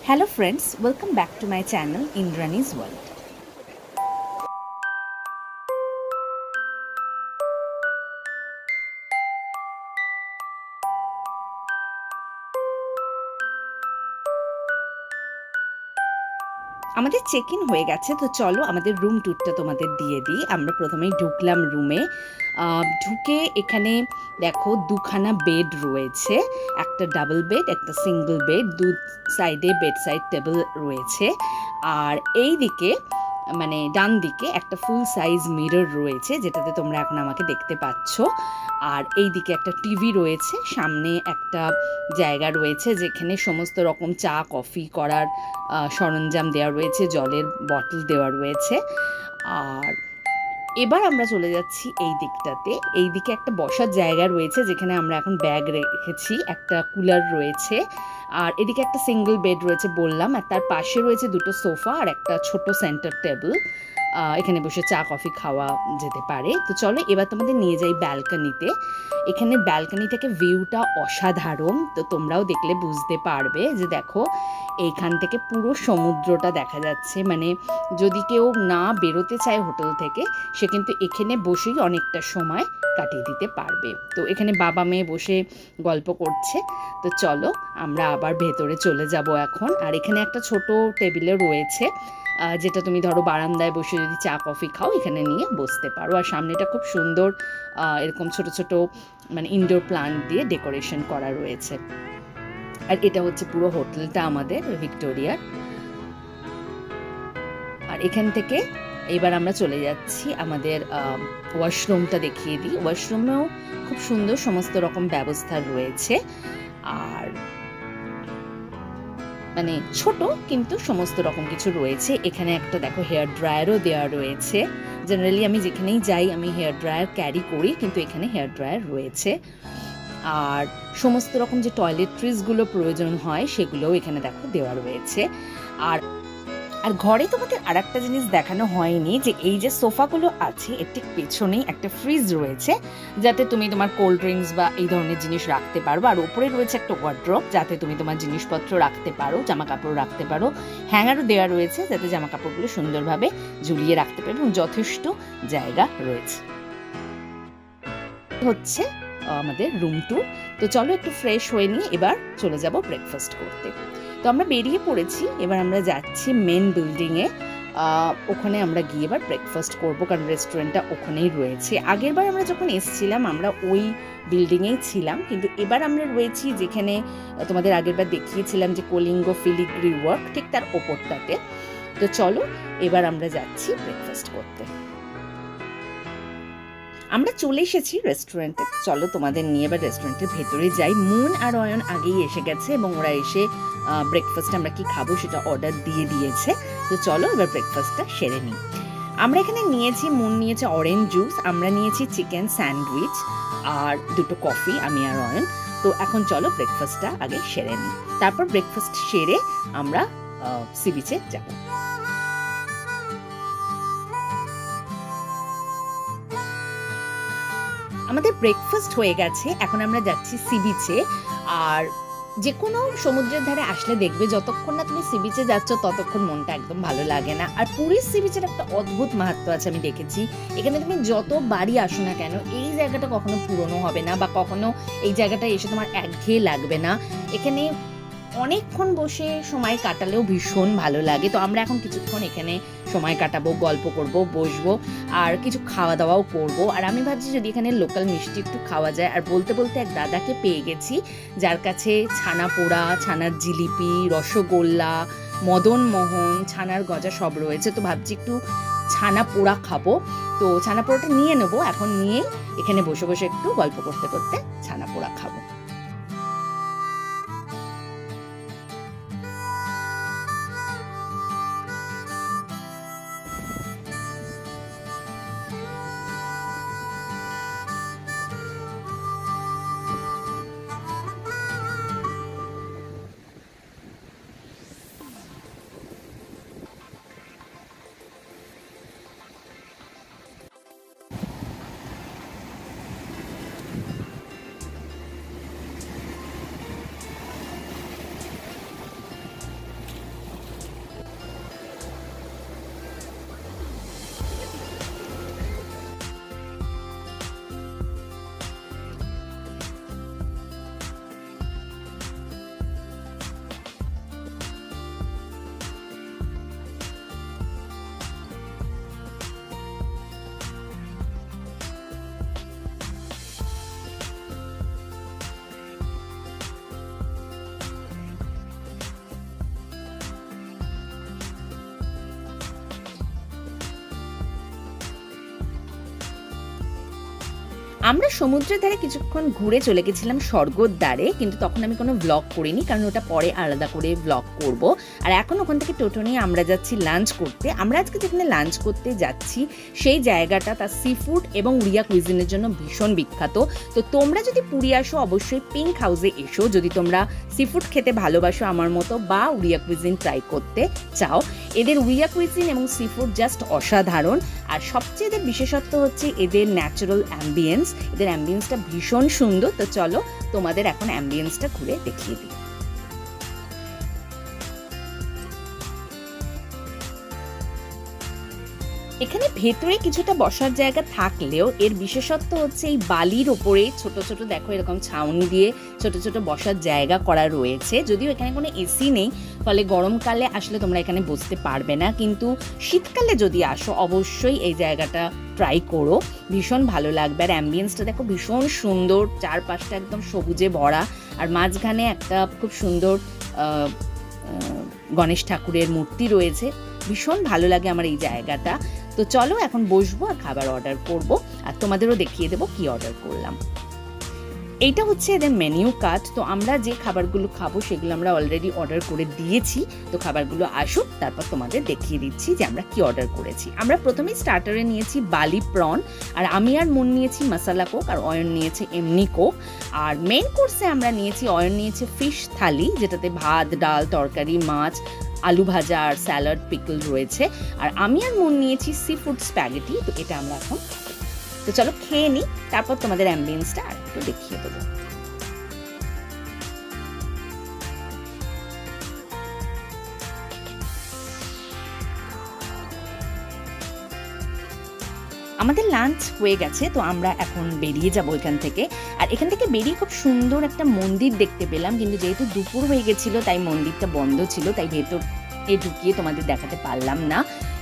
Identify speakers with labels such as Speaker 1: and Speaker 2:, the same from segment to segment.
Speaker 1: Hello friends, welcome back to my channel Indrani's World. আমাদের check in হয়ে গেছে, তো চলো আমাদের রুম ট্যুরটা তোমাদের দিয়ে দিই। আমরা প্রথমেই ঢুকলাম রুমে। ঢুকে এখানে দেখো দুখানা বেড রয়েছে, একটা ডাবল বেড একটা সিঙ্গল বেড, দু সাইডে বেড সাইড টেবিল রয়েছে। আর এই দিকে মানে ডান দিকে একটা ফুল সাইজ মিরর রয়েছে, যেটাতে তোমরা এখন আমাকে দেখতে পাচ্ছ। আর এই দিকে একটা টিভি রয়েছে, সামনে একটা জায়গা রয়েছে যেখানে সমস্ত রকম চা কফি করার সরঞ্জাম দেওয়া রয়েছে, জলের বটল দেওয়া রয়েছে। আর এবার আমরা চলে যাচ্ছি এই দিকটাতে। এই দিকে একটা বসার জায়গা রয়েছে যেখানে আমরা এখন ব্যাগ রেখেছি, একটা কুলার রয়েছে। আর এদিকে একটা সিঙ্গেল বেড রয়েছে বললাম, আর তার পাশে রয়েছে দুটো সোফা আর একটা ছোট সেন্টার টেবিল। এখানে বসে চা কফি খাওয়া যেতে পারে। তো চলো এবার তোমাদের নিয়ে যাই ব্যালকনিতে। এখানে ব্যালকনি থেকে ভিউটা অসাধারণ, তো তোমরাও দেখলে বুঝতে পারবে যে দেখো এইখান থেকে পুরো সমুদ্রটা দেখা যাচ্ছে। মানে যদি কেউ না বেরোতে চায় হোটেল থেকে, সে কিন্তু এখানে বসেই অনেকটা সময় কাটিয়ে দিতে পারবে। তো এখানে বাবা মেয়ে বসে গল্প করছে। তো চলো আমরা আবার ভেতরে চলে যাব এখন। আর এখানে একটা ছোট টেবিলে রয়েছে, যেটা তুমি ধরো বারান্দায় বসে যদি চা কফি খাও এখানে নিয়ে বসতে পারো। আর সামনেটা খুব সুন্দর এরকম ছোট ছোট মানে ইনডোর প্লান্ট দিয়ে ডেকোরেশন করা রয়েছে। আর এটা হচ্ছে পুরো হোটেলটা আমাদের ভিক্টোরিয়ার। আর এখান থেকে এবার আমরা চলে যাচ্ছি আমাদের ওয়াশরুমটা দেখিয়ে দিই। ওয়াশরুমেও খুব সুন্দর সমস্ত রকম ব্যবস্থা রয়েছে। আর মানে ছোট কিন্তু সমস্ত রকম কিছু রয়েছে। এখানে একটা দেখো হেয়ার ড্রায়ারও দেওয়া রয়েছে। জেনারেলি আমি যেখানেই যাই আমি হেয়ার ড্রায়ার ক্যারি করি, কিন্তু এখানে হেয়ার ড্রায়ার রয়েছে। আর সমস্ত রকম যে টয়লেট্রিজগুলো প্রয়োজন হয় সেগুলোও এখানে দেখো দেওয়া রয়েছে। আর আর ঘরে তোমাদের আর একটা জিনিস দেখানো হয়নি, যে এই যে সোফাগুলো আছে এর ঠিক পেছনেই একটা ফ্রিজ রয়েছে, যাতে তুমি তোমার কোল্ড ড্রিঙ্কস বা এই ধরনের জিনিস রাখতে পারো। আর ওপরে রয়েছে একটা ওয়ার্ড্রপ, যাতে তুমি তোমার জিনিসপত্র রাখতে পারো, জামা কাপড় রাখতে পারো। হ্যাঙ্গারও দেওয়া রয়েছে যাতে জামা কাপড়গুলো সুন্দরভাবে ঝুলিয়ে রাখতে পারো, এবং যথেষ্ট জায়গা রয়েছে। হচ্ছে আমাদের রুম ট্যুর। তো চলো একটু ফ্রেশ হয়ে নিয়ে এবার চলে যাব ব্রেকফাস্ট করতে। তো আমরা বেরিয়ে পড়েছি, এবার আমরা যাচ্ছি মেন বিল্ডিংয়ে। ওখানে আমরা গিয়ে এবার ব্রেকফাস্ট করবো, কারণ রেস্টুরেন্টটা ওখানেই রয়েছে। আগেরবার আমরা যখন এসেছিলাম আমরা ওই বিল্ডিংয়েই ছিলাম, কিন্তু এবার আমরা রয়েছি যেখানে তোমাদের আগেরবার দেখিয়েছিলাম যে কলিঙ্গ ফিলিগ্রি ওয়ার্ক, ঠিক তার ওপরটাতে। তো চলো এবার আমরা যাচ্ছি ব্রেকফাস্ট করতে। আমরা চলে এসেছি রেস্টুরেন্টে। চলো তোমাদের নিয়ে এবার রেস্টুরেন্টের ভেতরে যাই। মুন আর অয়ন আগেই এসে গেছে এবং ওরা এসে ব্রেকফাস্ট আমরা কি খাবো সেটা অর্ডার দিয়ে দিয়েছে। তো চলো এবার ব্রেকফাস্টটা সেরে নিই। আমরা এখানে নিয়েছি, মুন নিয়েছে অরেঞ্জ জুস, আমরা নিয়েছি চিকেন স্যান্ডউইচ আর দুটো কফি, আমি আর অয়ন। তো এখন চলো ব্রেকফাস্টটা আগে সেরে নিই, তারপর ব্রেকফাস্ট সেরে আমরা সি বিচে যাবো। আমাদের ব্রেকফাস্ট হয়ে গেছে, এখন আমরা যাচ্ছি সি বিচে। আর যে কোনো সমুদ্রের ধারে আসলে দেখবে যতক্ষণ না তুমি সি বিচে যাচ্ছ ততক্ষণ মনটা একদম ভালো লাগে না। আর পুরীর সি বিচের একটা অদ্ভুত মাহাত্ম্য আছে আমি দেখেছি। এখানে তুমি যত বাড়ি আসো না কেন এই জায়গাটা কখনো পুরনো হবে না, বা কখনো এই জায়গাটা এসে তোমার একঘেয়ে লাগবে না। এখানে অনেকক্ষণ বসে সময় কাটালেও ভীষণ ভালো লাগে। তো আমরা এখন কিছুক্ষণ এখানে সময় কাটাবো, গল্প করব, বসবো আর কিছু খাওয়া দাওয়াও করব। আর আমি ভাবছি যদি এখানে লোকাল মিষ্টি একটু খাওয়া যায়। আর বলতে বলতে এক দাদাকে পেয়ে গেছি যার কাছে ছানা পোড়া, ছানার জিলিপি, রসগোল্লা, মদন মোহন, ছানার গজা সব রয়েছে। তো ভাবছি একটু ছানা পোড়া খাবো। তো ছানা পোড়াটা নিয়ে নেবো, এখন নিয়ে এখানে বসে বসে একটু গল্প করতে করতে ছানা পোড়া খাবো। আমরা সমুদ্রের ধারে কিছুক্ষণ ঘুরে চলে গেছিলাম স্বর্গর দ্বারে, কিন্তু তখন আমি কোনো ব্লগ করিনি, কারণ ওটা পরে আলাদা করে ব্লগ করব। আর এখন ওখান থেকে টোটো নিয়ে আমরা যাচ্ছি লাঞ্চ করতে। আমরা আজকে যেখানে লাঞ্চ করতে যাচ্ছি সেই জায়গাটা তার সি ফুড এবং উড়িয়া কুইজিনের জন্য ভীষণ বিখ্যাত। তো তোমরা যদি পুরী আসো অবশ্যই পিঙ্ক হাউসে এসো, যদি তোমরা সি ফুড খেতে ভালোবাসো আমার মতো বা উড়িয়া কুইজিন ট্রাই করতে চাও। এদের উড়িয়া কুইজিন এবং সি ফুড জাস্ট অসাধারণ। আর সবচেয়ে এদের বিশেষত্ব হচ্ছে এদের ন্যাচারাল অ্যাম্বিয়েন্স। এদের অ্যাম্বিয়েন্সটা ভীষণ সুন্দর। তো চলো তোমাদের এখন অ্যাম্বিয়েন্সটা ঘুরে দেখিয়ে দিই। এখানে ভেতরে কিছুটা বসার জায়গা থাকলেও এর বিশেষত্ব হচ্ছে এই বালির ওপরে ছোট ছোট দেখো এরকম ছাউনি দিয়ে ছোট ছোট বসার জায়গা করা রয়েছে। যদিও এখানে কোনো এসি নেই, ফলে গরমকালে আসলে তোমরা এখানে বসতে পারবে না, কিন্তু শীতকালে যদি আসো অবশ্যই এই জায়গাটা ট্রাই করো, ভীষণ ভালো লাগবে। আর অ্যাম্বিয়েন্সটা দেখো ভীষণ সুন্দর, চারপাশটা একদম সবুজে ভরা, আর মাঝখানে একটা খুব সুন্দর গণেশ ঠাকুরের মূর্তি রয়েছে। ভীষণ ভালো লাগে আমার এই জায়গাটা। তো চলো এখন বসবো আর খাবার অর্ডার করব, আর তোমাদেরও দেখিয়ে দেবো কি অর্ডার করলাম। এইটা হচ্ছে এদের মেনু কার্ড। তো আমরা যে খাবারগুলো খাবো সেগুলো আমরা অলরেডি অর্ডার করে দিয়েছি। তো খাবারগুলো আসুক, তারপর তোমাদের দেখিয়ে দিচ্ছি যে আমরা কি অর্ডার করেছি। আমরা প্রথমেই স্টার্টারে নিয়েছি বালি প্রন, আর আমি আর মন নিয়েছি মশালা কোক, আর অয়ন নিয়েছে এমনি কোক। আর মেন কোর্সে আমরা নিয়েছি, অয়ন নিয়েছে ফিশ থালি, যেটাতে ভাত, ডাল, তরকারি, মাছ, আলু ভাজা আর স্যালাড পিকল রয়েছে। আর আমি আর মন নিয়েছি সি ফুড স্প্যাগেটি। তো এটা আমরা এখন, তো চলো খেয়ে নিই, তারপর তোমাদের অ্যাম্বিয়েন্সটা আর একটু দেখিয়ে দেবো। আমাদের লাঞ্চ হয়ে গেছে, তো আমরা এখন বেরিয়ে যাবো এখান থেকে। আর এখান থেকে বেরিয়ে খুব সুন্দর একটা মন্দির দেখতে পেলাম, কিন্তু যেহেতু দুপুর হয়ে গেছিলো তাই মন্দিরটা বন্ধ ছিল, তাই ভেতর ঢুকিয়ে তোমাদের দেখাতে পারলাম না,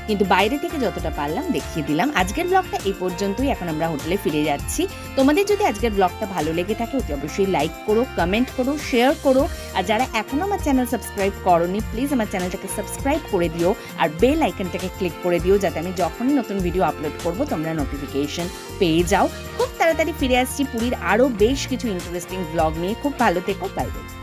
Speaker 1: কিন্তু বাইরে থেকে যতটা পারলাম দেখিয়ে দিলাম। আজকের ব্লগটা এই পর্যন্তই। এখন আমরা হোটেলে ফিরে যাচ্ছি। তোমাদের যদি আজকের ব্লগটা ভালো লেগে থাকে অতি অবশ্যই লাইক করো, কমেন্ট করো, শেয়ার করো। আর যারা এখনো আমার চ্যানেল সাবস্ক্রাইব করোনি প্লিজ আমার চ্যানেলটাকে সাবস্ক্রাইব করে দিও, আর বেল আইকনটাকে ক্লিক করে দিও, যাতে আমি যখনই নতুন ভিডিও আপলোড করব তোমরা নোটিফিকেশন পেয়ে যাও। খুব তাড়াতাড়ি ফিরে আসছি পুরীর আরও বেশ কিছু ইন্টারেস্টিং ব্লগ নিয়ে। খুব ভালো থেকো, বাই বাই।